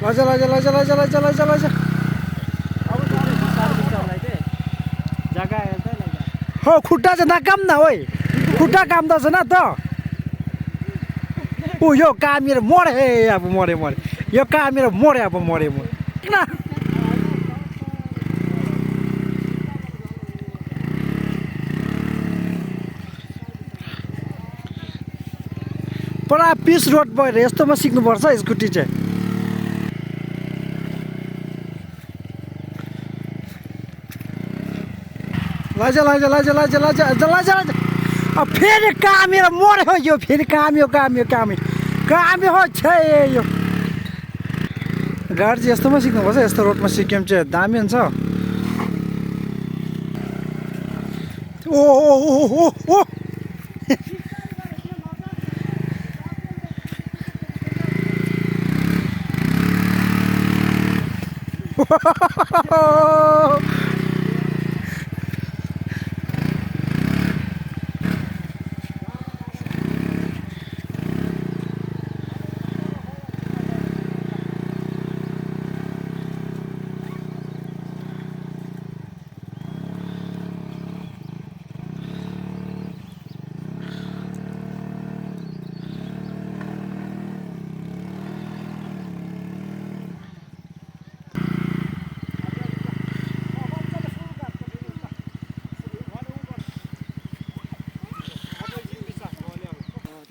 लैजा लैजा लैजा लैजा लैजा लैजा लैजा हो खुट्टा चाहिँ नकाम न ओइ खुट्टा काम त छैन त ऊ यो कामेर मरे अब मरे मरे यो कामेर मरे अब मरे म किन पुरा पिच रोड भएर यस्तोमा सिक्नुपर्छ स्कुटी चाहिँ लैजा लैजा लैजा लैजा लैजा लैजा लैजा अब फेरि कामेर मऱ्यो यो फेरि काम्यो काम्यो काम्यो काम्यो हो छे यो गाडी चाहिँ यस्तोमा सिक्नुपर्छ यस्तो रोडमा सिक्यो भने चाहिँ दामी हुन्छ ओ ओ ओ ओ ओ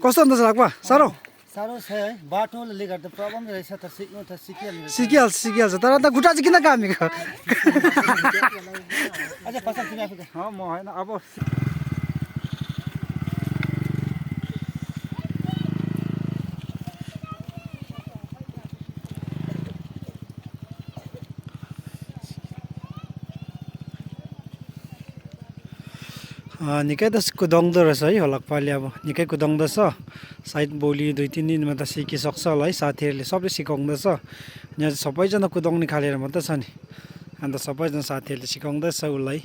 कस्तो हुन्छ लाग्छ साह्रो साह्रो छ है बाटोले गर्दा प्रब्लम रहेछ त सिक्नु त सिकिहाल्छ सिकिहाल्छ तर अन्त खुट्टा चाहिँ किन कामेको अझै पछाडि तिमी आफू म होइन अब निकै त कुदाउँदो रहेछ है हलकपाले अब निकै कुदाउँदैछ सायद भोलि 2-3 दिनमा त सिकिसक्छ होला है साथीहरूले सबले सिकाउँदैछ यहाँ सबैजना कुदाउने खालेर मात्रै छ नि अन्त सबैजना साथीहरूले सिकाउँदैछ उसलाई